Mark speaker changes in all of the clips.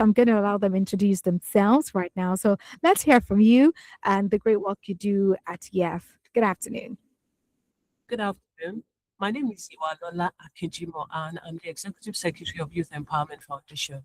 Speaker 1: I'm going to allow them introduce themselves right now. So let's hear from you and the great work you do at YEF. Good afternoon.
Speaker 2: Good afternoon. My name is Iwalola Akejimo, and I'm the Executive Secretary of Youth Empowerment Foundation.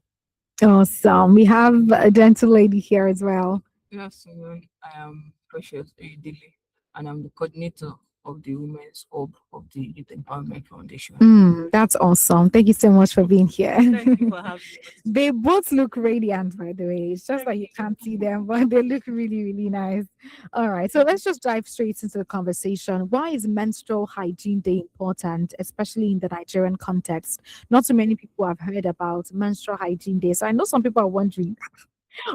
Speaker 1: Awesome. We have a dental lady here as well.
Speaker 3: Good afternoon. I am Precious Oyedele, and I'm the coordinator of the Women's Hub of the Youth Empowerment Foundation.
Speaker 1: That's awesome. Thank you so much for being here.
Speaker 2: Thank you for having me.
Speaker 1: They both look radiant, by the way. It's just that you can't see them, but they look really, really nice. All right. So let's just dive straight into the conversation. Why is Menstrual Hygiene Day important, especially in the Nigerian context? Not so many people have heard about Menstrual Hygiene Day. So I know some people are wondering,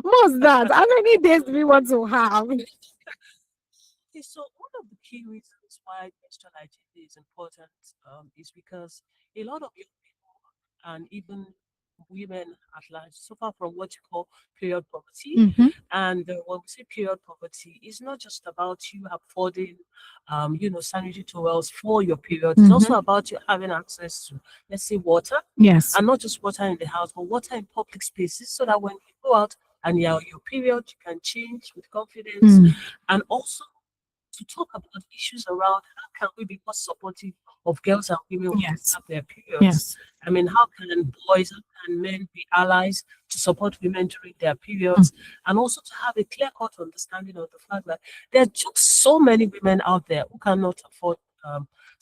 Speaker 1: what's that? How many days do we want to have?
Speaker 2: Okay, so one of the key reasons why menstrual hygiene is important is because a lot of young people and even women at large suffer from what you call period poverty.
Speaker 1: Mm-hmm.
Speaker 2: And when we say period poverty, it's not just about you affording, sanitary towels for your period. It's also about you having access to, let's say, water,
Speaker 1: Yes.
Speaker 2: and not just water in the house, but water in public spaces, so that when you go out and you're on your period, you can change with confidence, and also to talk about issues around how can we be more supportive of girls and women who
Speaker 1: Yes.
Speaker 2: have their periods.
Speaker 1: Yes.
Speaker 2: I mean, how can boys, how can men be allies to support women during their periods, and also to have a clear-cut understanding of the fact that there are just so many women out there who cannot afford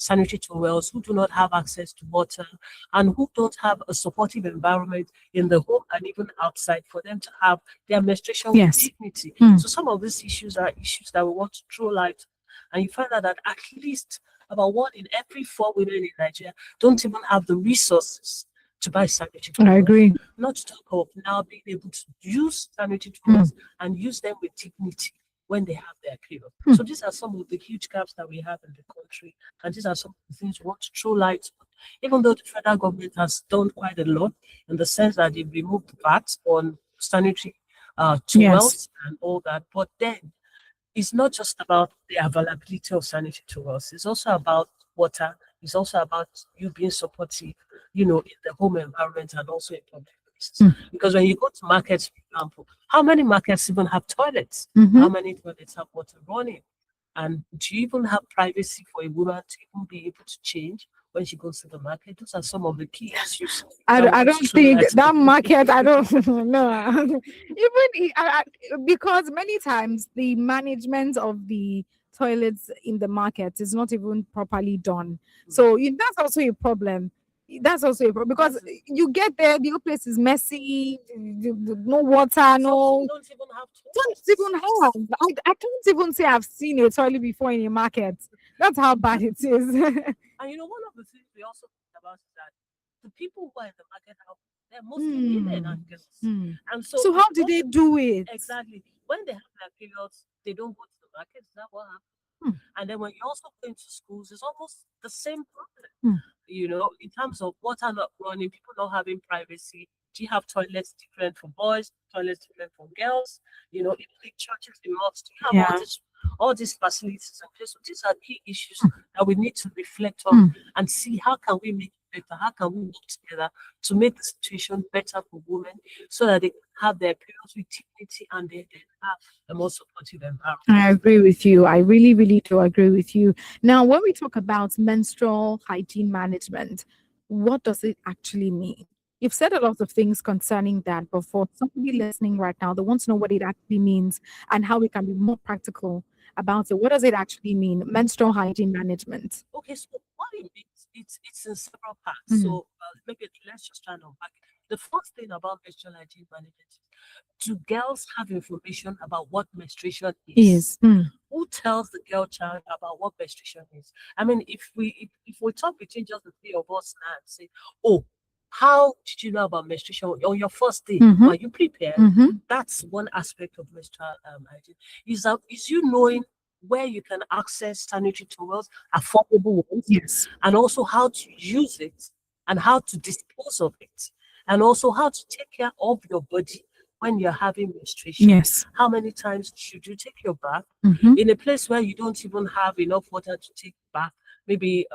Speaker 2: sanitary towels, who do not have access to water, and who don't have a supportive environment in the home and even outside for them to have their menstruation with
Speaker 1: Yes.
Speaker 2: dignity.
Speaker 1: Mm.
Speaker 2: So some of these issues are issues that we want to throw light on. And you find out that at least about 1 in every 4 women in Nigeria don't even have the resources to buy sanitary towels.
Speaker 1: I agree.
Speaker 2: Not to talk of now being able to use sanitary towels and use them with dignity when they have their period. So these are some of the huge gaps that we have in the country, and these are some of the things we want to throw light on. Even though the federal government has done quite a lot in the sense that they've removed the VAT on sanitary towels and all that, but then it's not just about the availability of sanitary towels. It's also about water. It's also about you being supportive, in the home environment and also in public places. Because when you go to markets, for example, how many markets even have toilets? How many toilets have water running? And do you even have privacy for a woman to even be able to change when she goes to the market? Those are some of the key issues.
Speaker 1: I don't think that market, I don't know. Because many times the management of the toilets in the market is not even properly done. So that's also a problem. That's also a problem because you get there, the whole place is messy, no water, no.
Speaker 2: Don't even have
Speaker 1: Don't even have. I can't even say I've seen a toilet before in a market. That's how bad it is.
Speaker 2: And one of the things we also think about is that the people who are in the market now, they're mostly women and girls. And
Speaker 1: So how do they do it?
Speaker 2: Exactly. When they have their periods, they don't go to the market. Is that what happens? And then when you also go into schools, it's almost the same problem. In terms of water not running, people not having privacy. Do you have toilets different for boys, toilets different for girls? Even in churches, in mosques, do you have all these facilities in place? So these are key issues that we need to reflect on and see how can we make it better, how can we work together to make the situation better for women so that they can have their periods with dignity and they have a more supportive environment.
Speaker 1: I agree with you. I really, really do agree with you. Now, when we talk about menstrual hygiene management, what does it actually mean? You've said a lot of things concerning that, but for somebody listening right now, they want to know what it actually means and how we can be more practical about it. What does it actually mean, menstrual hygiene management?
Speaker 2: Okay, so what it means, it's in several parts. So maybe let's just try and unpack it. The first thing about menstrual hygiene management is, do girls have information about what menstruation is? Who tells the girl child about what menstruation is? I mean, if we talk between just the three of us now and say, oh, how did you know about menstruation on your first day? Are you prepared? That's one aspect of menstrual hygiene. Is you knowing where you can access sanitary towels, affordable ones, and also how to use it and how to dispose of it, and also how to take care of your body when you're having menstruation.
Speaker 1: Yes.
Speaker 2: How many times should you take your bath in a place where you don't even have enough water to take bath? Maybe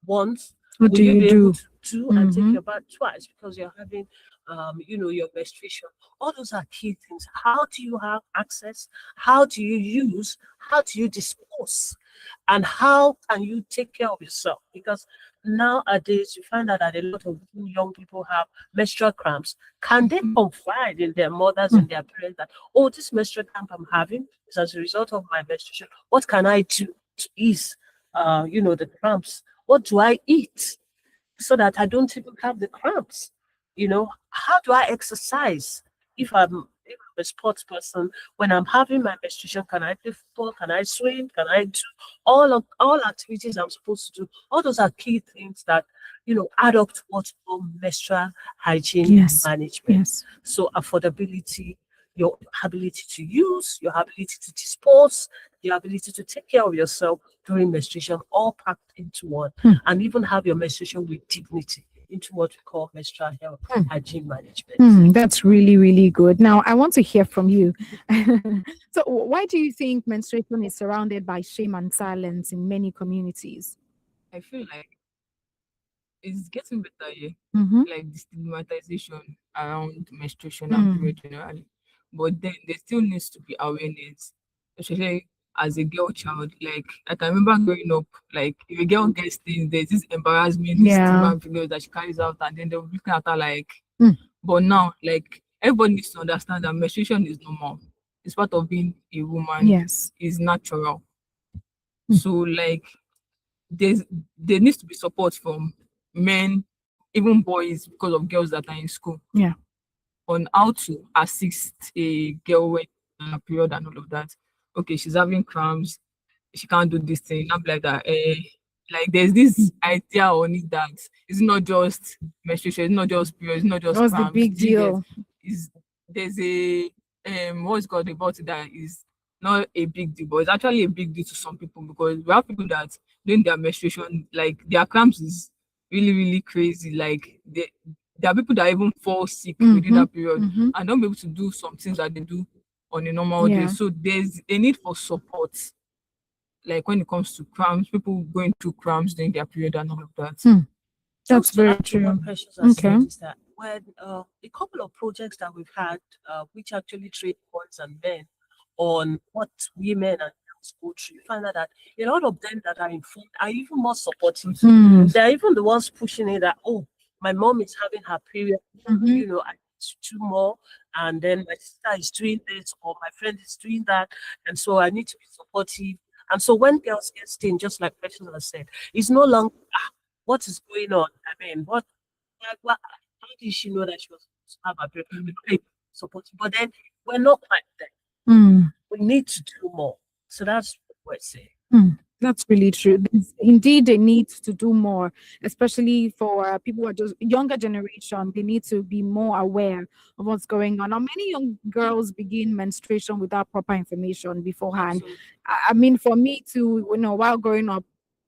Speaker 2: once.
Speaker 1: What
Speaker 2: Will
Speaker 1: do
Speaker 2: you
Speaker 1: you
Speaker 2: be
Speaker 1: do?
Speaker 2: able to and take your bath twice because you're having your menstruation. All those are key things. How do you have access? How do you use? How do you dispose? And how can you take care of yourself? Because nowadays you find out that a lot of young people have menstrual cramps. Can they confide in their mothers and their parents that, oh, this menstrual cramp I'm having is as a result of my menstruation? What can I do to ease, the cramps? What do I eat so that I don't even have the cramps? How do I exercise if I'm a sports person? When I'm having my menstruation, can I play football? Can I swim? Can I do all activities I'm supposed to do? All those are key things that add up to what's called menstrual hygiene
Speaker 1: Yes.
Speaker 2: management.
Speaker 1: Yes.
Speaker 2: So affordability, your ability to use, your ability to dispose, your ability to take care of yourself during menstruation, all packed into one, and even have your menstruation with dignity into what we call menstrual health hygiene management.
Speaker 1: That's really, really good. Now, I want to hear from you. So, why do you think menstruation is surrounded by shame and silence in many communities?
Speaker 3: I feel like it's getting better, yeah.
Speaker 1: Mm-hmm.
Speaker 3: Like the stigmatization around menstruation and period generally. But then there still needs to be awareness, especially as a girl child. Like I can remember growing up, like if a girl gets things, there's this embarrassment, this
Speaker 1: Yeah.
Speaker 3: stigma figure that she carries out, and then they'll be looking at her like.
Speaker 1: Mm.
Speaker 3: But now, like everybody needs to understand that menstruation is normal. It's part of being a woman.
Speaker 1: Yes.
Speaker 3: It's natural.
Speaker 1: Mm.
Speaker 3: So like there needs to be support from men, even boys, because of girls that are in school.
Speaker 1: Yeah.
Speaker 3: On how to assist a girl when on a period and all of that. Okay, she's having cramps, she can't do this thing. I'm like that. Like there's this idea on it that it's not just menstruation, it's not just period, it's not just
Speaker 1: What's the
Speaker 3: cramps.
Speaker 1: big
Speaker 3: Do you get?
Speaker 1: deal?
Speaker 3: Is there's a what's called about it that is not a big deal, but it's actually a big deal to some people because we have people that during their menstruation, like their cramps is really, really crazy. Like there are people that even fall sick within that period
Speaker 1: Mm-hmm.
Speaker 3: and don't be able to do some things that they do on a normal day.
Speaker 1: Yeah.
Speaker 3: So there's a need for support, like when it comes to cramps, people going through cramps during their period and all of that.
Speaker 1: That's
Speaker 2: Just to
Speaker 1: very
Speaker 2: add to
Speaker 1: true.
Speaker 2: what Precious has
Speaker 1: Okay.
Speaker 2: said is that when a couple of projects that we've had, which actually train boys and men on what women and girls go through, you find out that a lot of them that are informed are even more supportive.
Speaker 1: Mm.
Speaker 2: They're even the ones pushing it that, oh, my mom is having her period,
Speaker 1: Mm-hmm.
Speaker 2: I need to do more, and then my sister is doing this, or my friend is doing that, and so I need to be supportive. And so when girls get stain, just like Precious has said, it's no longer what is going on. I mean, how did she know that she was supposed to have a period? We don't even support, but then we're not quite there.
Speaker 1: Mm.
Speaker 2: We need to do more. So that's what we're saying.
Speaker 1: That's really true. There's indeed a need to do more, especially for people who are just younger generation. They need to be more aware of what's going on. Now, many young girls begin menstruation without proper information beforehand.
Speaker 2: Absolutely.
Speaker 1: I mean, for me too, while growing up,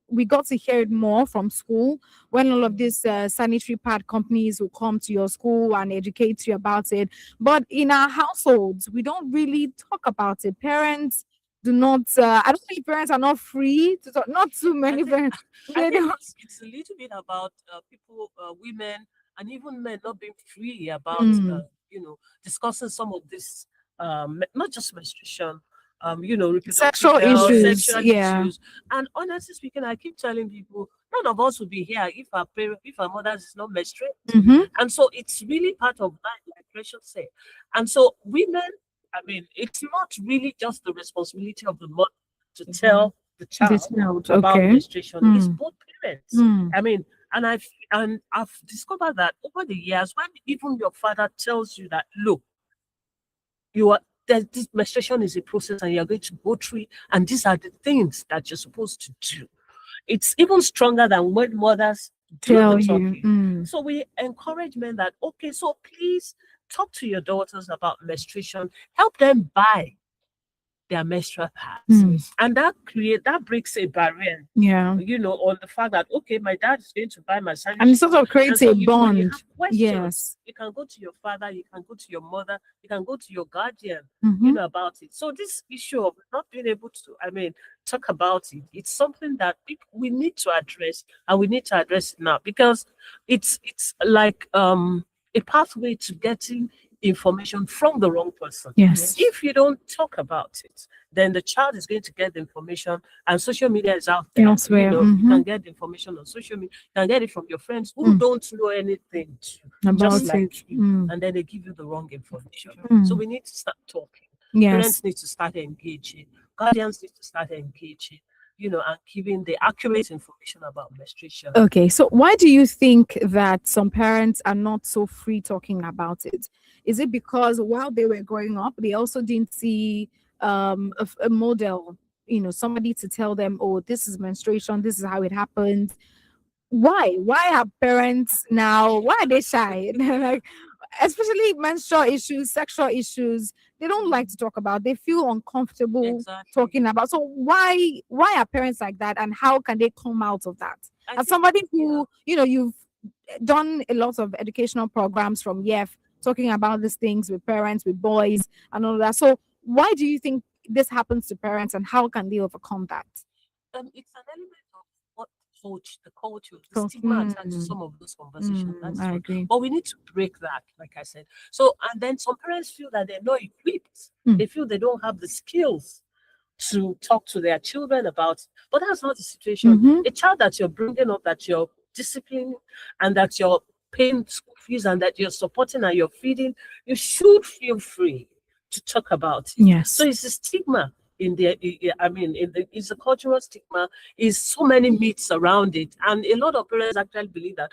Speaker 1: we got to hear it more from school when all of these sanitary pad companies will come to your school and educate you about it. But in our households, we don't really talk about it. Parents do not. I don't think parents are not free to talk. Not too
Speaker 2: I
Speaker 1: many
Speaker 2: think
Speaker 1: parents.
Speaker 2: I
Speaker 1: They
Speaker 2: think
Speaker 1: don't.
Speaker 2: it's a little bit about people, women, and even men not being free about
Speaker 1: Mm.
Speaker 2: discussing some of this, not just menstruation, reproductive
Speaker 1: Sexual
Speaker 2: health,
Speaker 1: issues.
Speaker 2: sexual
Speaker 1: Yeah.
Speaker 2: issues. And honestly speaking, I keep telling people, none of us would be here if our mothers is not menstruating.
Speaker 1: Mm-hmm.
Speaker 2: And so it's really part of that, like Rachel said. And so women, I mean, it's not really just the responsibility of the mother to tell the
Speaker 1: This
Speaker 2: child
Speaker 1: note.
Speaker 2: about
Speaker 1: Okay.
Speaker 2: menstruation. It's both parents.
Speaker 1: Mm.
Speaker 2: I mean, and I've discovered that over the years, when even your father tells you that, look, you are that this menstruation is a process and you're going to go through it, and these are the things that you're supposed to do. It's even stronger than when mothers do the
Speaker 1: Tell you.
Speaker 2: talking. So we encourage men that, okay, so please talk to your daughters about menstruation, help them buy their menstrual pads.
Speaker 1: Mm.
Speaker 2: And that breaks a barrier,
Speaker 1: Yeah.
Speaker 2: on the fact that, okay, my dad is going to buy my
Speaker 1: And it
Speaker 2: sanitary
Speaker 1: sort
Speaker 2: pad.
Speaker 1: of creates
Speaker 2: And so
Speaker 1: a
Speaker 2: if when you have
Speaker 1: bond.
Speaker 2: questions,
Speaker 1: Yes.
Speaker 2: you can go to your father, you can go to your mother, you can go to your guardian,
Speaker 1: Mm-hmm.
Speaker 2: about it. So this issue of not being able to, talk about it, it's something that we need to address, and we need to address it now, because it's like a pathway to getting information from the wrong person.
Speaker 1: Yes.
Speaker 2: If you don't talk about it, then the child is going to get the information, and social media is out there.
Speaker 1: Elsewhere.
Speaker 2: You can get the information on social media. You can get it from your friends who don't know anything
Speaker 1: About
Speaker 2: just like
Speaker 1: it.
Speaker 2: you, and then they give you the wrong information. So we need to start talking.
Speaker 1: Yes.
Speaker 2: Parents need to start engaging. Guardians need to start engaging, and giving the accurate information about menstruation.
Speaker 1: Okay, so why do you think that some parents are not so free talking about it? Is it because while they were growing up, they also didn't see a model, somebody to tell them, oh, this is menstruation, this is how it happens? Why are parents now, why are they shy? Like, especially menstrual issues, sexual issues, they don't like to talk about, they feel uncomfortable talking about. So why are parents like that, and how can they come out of that? As somebody who, you've done a lot of educational programs from YEF talking about these things with parents, with boys, and all that. So why do you think this happens to parents, and how can they overcome that?
Speaker 2: It's an element of what the culture, the stigma attached to some of those conversations. That's
Speaker 1: I
Speaker 2: true.
Speaker 1: agree.
Speaker 2: But we need to break that, like I said. So, and then some parents feel that they're not equipped. They feel they don't have the skills to talk to their children about. But that's not the situation. A child that you're bringing up, that you're disciplining, and that you're paying school fees, and that you're supporting and you're feeding, you should feel free to talk about it.
Speaker 1: Yes.
Speaker 2: So it's a stigma in the, it's a cultural stigma. Is so many myths around it, and a lot of parents actually believe that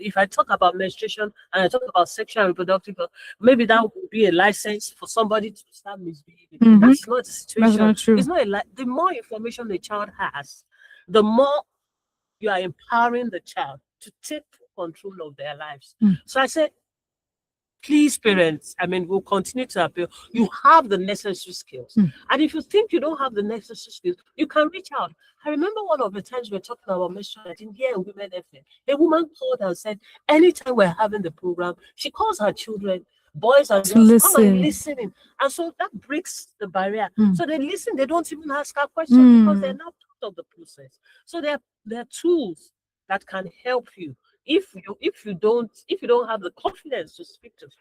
Speaker 2: if I talk about menstruation and I talk about sexual and reproductive health, maybe that would be a license for somebody to start misbehaving. That's not the situation.
Speaker 1: That's not true.
Speaker 2: It's not the more information the child has, the more you are empowering the child to take control of their lives. So I said, please, parents, we'll continue to appeal. You have the necessary skills. And if you think you don't have the necessary skills, you can reach out. I remember one of the times we were talking about menstrual hygiene here in Women FM. A woman called and said, anytime we're having the program, she calls her children, boys and girls, come and listening. And so that breaks the barrier. So they listen, they don't even ask her questions because they're not part of the process. So there are tools that can help you. If you don't have the confidence to speak to the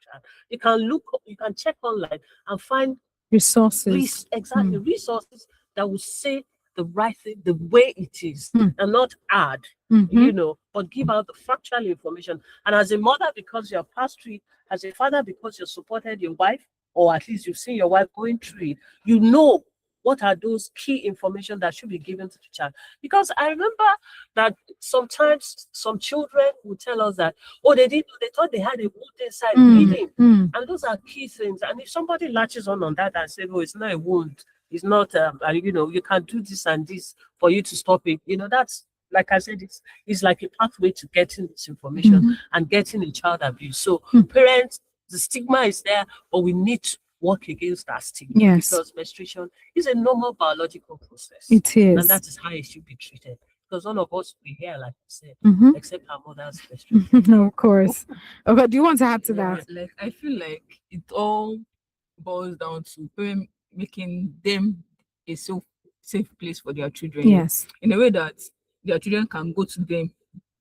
Speaker 2: child, you can check online and find
Speaker 1: resources.
Speaker 2: Resources that will say the right thing the way it is, and not add, but give out the factual information. And as a mother, because you're past through it, as a father, because you supported your wife, or at least you've seen your wife going through it, what are those key information that should be given to the child. Because I remember that sometimes some children would tell us that, they thought they had a wound inside bleeding. And those are key things. And if somebody latches on that and says, it's not a wound, it's not, you can do this and this for you to stop it. That's, like I said, it's like a pathway to getting this information and getting a child abuse. So parents, the stigma is there, but we need to work against that stigma.
Speaker 1: Yes.
Speaker 2: Because menstruation is a normal biological process.
Speaker 1: It is.
Speaker 2: And that is how it should be treated. Because none of us will hear, like I said, except our mother's menstruation.
Speaker 1: No, of course. Okay, do you want to add to that?
Speaker 3: Like, I feel like it all boils down to parents making them a safe place for their children.
Speaker 1: Yes.
Speaker 3: In a way that their children can go to them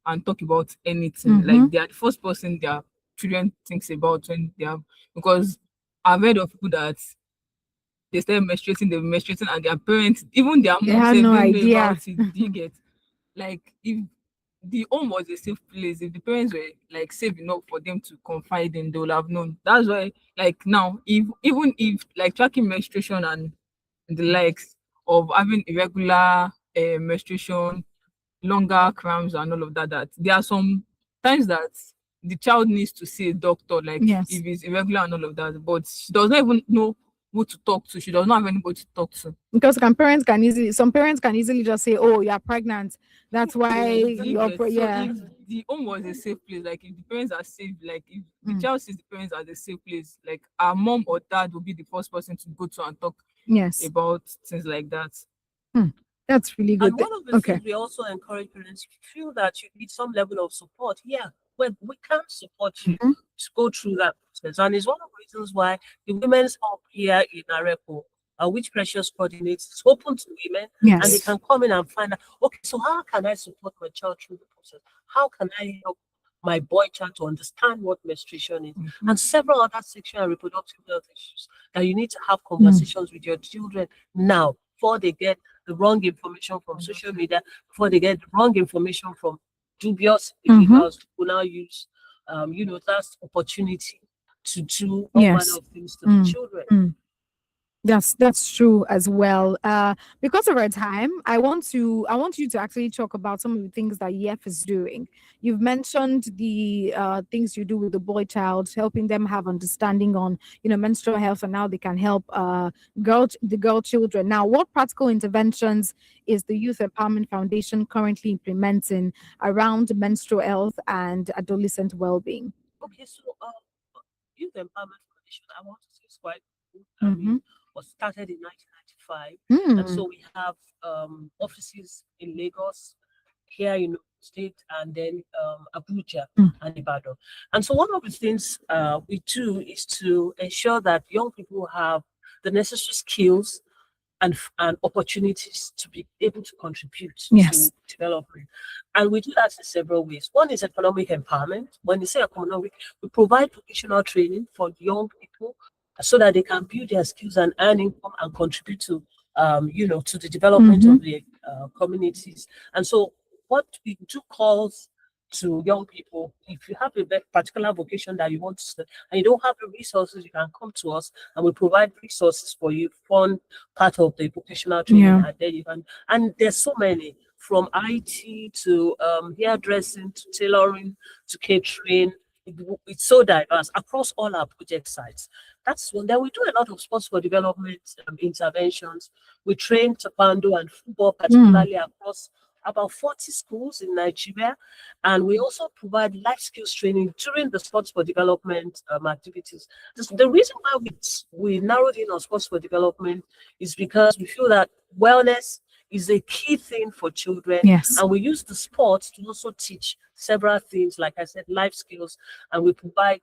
Speaker 3: and talk about anything. Like, they are the first person their children thinks about when they have, because I've heard of people that they start menstruating, and their parents, even their
Speaker 1: They
Speaker 3: mom,
Speaker 1: had
Speaker 3: say,
Speaker 1: no
Speaker 3: "Don't know
Speaker 1: idea."
Speaker 3: about it." Do you get? Like, if the home was a safe place, if the parents were like safe enough for them to confide in, they would have known. That's why, like, now, even if like tracking menstruation and the likes of having irregular menstruation, longer cramps and all of that there are some times that the child needs to see a doctor, like,
Speaker 1: Yes.
Speaker 3: if it's irregular and all of that, but she does not even know who to talk to. She does not have anybody to talk to.
Speaker 1: Because some parents can easily just say, oh, you're pregnant, that's why you're
Speaker 3: So if the home was a safe place, like if the parents are safe, like if the child sees the parents as a safe place, like our mom or dad will be the first person to go to and talk about things like that.
Speaker 1: That's really good.
Speaker 2: And one of the things we also encourage parents, if you feel that you need some level of support, we can support you to go through that process. And it's one of the reasons why the Women's Hub here in Arepo, which Precious coordinates, is open to women, and they can come in and find out, okay, so how can I support my child through the process? How can I help my boy child to understand what menstruation is, and several other sexual and reproductive health issues that you need to have conversations with your children now before they get the wrong information from social media, before they get the wrong information from dubious individuals who now use, that's opportunity to do all manner of things to the children.
Speaker 1: That's true as well. Because of our time, I want you to actually talk about some of the things that YEF is doing. You've mentioned the things you do with the boy child, helping them have understanding on menstrual health and how they can help the girl children. Now, what practical interventions is the Youth Empowerment Foundation currently implementing around menstrual health and adolescent well-being?
Speaker 2: Okay, so Youth Empowerment Foundation, I want to say it's quite good. I mean, was started in 1995, and so we have offices in Lagos, here in State, and then Abuja and Ibadan. And so one of the things we do is to ensure that young people have the necessary skills and opportunities to be able to contribute to development. And we do that in several ways. One is economic empowerment. When you say economic, we provide vocational training for young people so that they can build their skills and earn income and contribute to, to the development of the communities. And so what we do calls to young people, if you have a particular vocation that you want to study and you don't have the resources, you can come to us and we provide resources for you, fund part of the vocational training, and then you can, and there's so many, from IT to hairdressing to tailoring to catering. It's so diverse across all our project sites. That's one. Then we do a lot of sports for development interventions. We train taekwondo and football, particularly across about 40 schools in Nigeria. And we also provide life skills training during the sports for development activities. The reason why we narrowed in on sports for development is because we feel that wellness is a key thing for children. And we use the sports to also teach several things, like I said, life skills, and we provide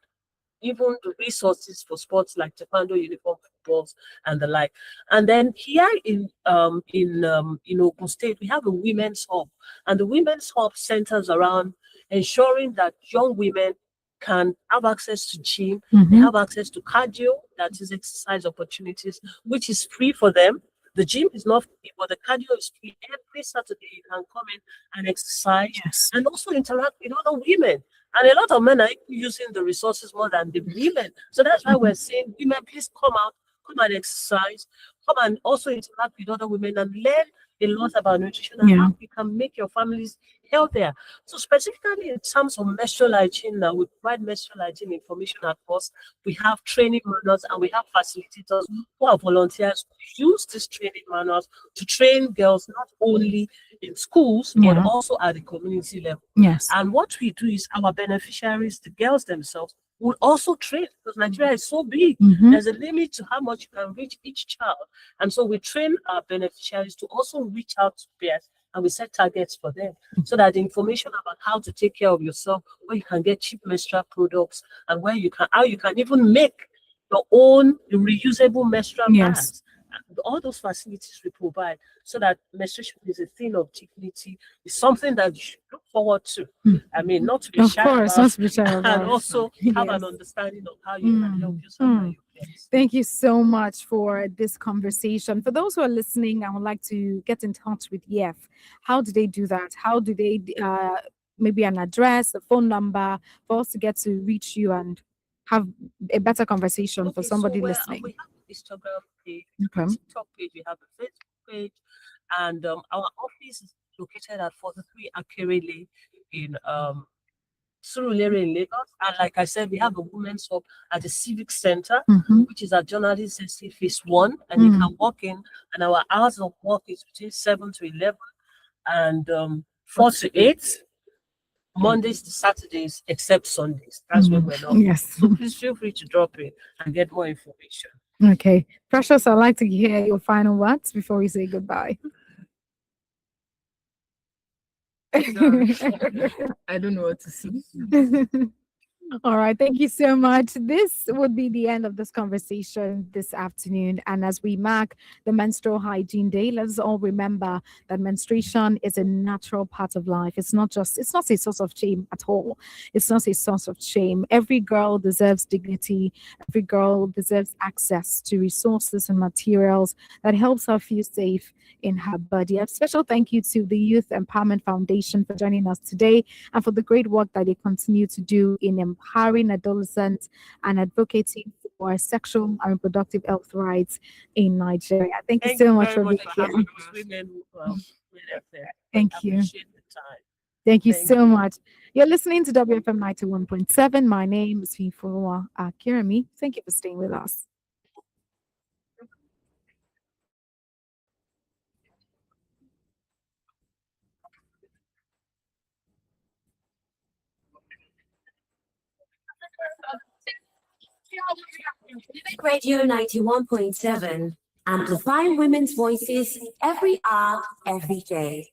Speaker 2: even the resources for sports like taekwondo, uniform footballs, and the like. And then here in Ogun State, we have a women's hub, and the women's hub centers around ensuring that young women can have access to gym, they have access to cardio, that is exercise opportunities, which is free for them. The gym is not free, but the cardio is free. Every Saturday, you can come in and exercise and also interact with other women. And a lot of men are using the resources more than the women. So that's why we're saying, women, please come out, come and exercise, come and also interact with other women and learn a lot about nutrition and how you can make your families healthier. So specifically in terms of menstrual hygiene, now we provide menstrual hygiene information across. We have training manuals and we have facilitators who are volunteers who use these training manuals to train girls not only in schools but also at the community level. And what we do is our beneficiaries, the girls themselves, will also train, because Nigeria is so big. There's a limit to how much you can reach each child. And so we train our beneficiaries to also reach out to peers, and we set targets for them so that the information about how to take care of yourself, where you can get cheap menstrual products, and how you can even make your own reusable menstrual pads. All those facilities we provide, so that menstruation is a thing of dignity, is something that you should look forward to. I mean, not to be shy about, and also have an understanding of how you can help yourself and your kids.
Speaker 1: Thank you so much for this conversation. For those who are listening, I would like to get in touch with YEF. How do they do that? How do they maybe an address, a phone number for us to get to reach you and have a better conversation for somebody listening?
Speaker 2: We have Instagram page, TikTok page, we have a Facebook page, and our office is located at 43 Akere Lane in Surulere in Lagos. And like I said, we have a women's hub at the Civic Center, which is at Journalist SC Phase 1, and you can walk in, and our hours of work is between 7 to 11 and 4 to 8. Mondays to Saturdays, except Sundays. That's when we're not. So please feel free to drop in and get more information.
Speaker 1: Okay. Precious, I'd like to hear your final words before we say goodbye.
Speaker 3: I don't know what to say.
Speaker 1: All right, thank you so much. This would be the end of this conversation this afternoon. And as we mark the Menstrual Hygiene Day, let's all remember that menstruation is a natural part of life. It's not a source of shame at all. It's not a source of shame. Every girl deserves dignity. Every girl deserves access to resources and materials that helps her feel safe in her body. A special thank you to the Youth Empowerment Foundation for joining us today and for the great work that they continue to do in empowering adolescents and advocating for sexual and reproductive health rights in Nigeria. Thank you
Speaker 2: Thank
Speaker 1: so
Speaker 2: you
Speaker 1: much
Speaker 2: very
Speaker 1: for being
Speaker 2: much for
Speaker 1: here.
Speaker 2: having those women who made up there.
Speaker 1: Thank
Speaker 2: I
Speaker 1: you.
Speaker 2: appreciate the time.
Speaker 1: Thank you
Speaker 2: Thank
Speaker 1: so
Speaker 2: you.
Speaker 1: much. You're listening to WFM 91.7. My name is Finfua Kirami. Thank you for staying with us.
Speaker 4: Radio 91.7, amplifying women's voices every hour, every day.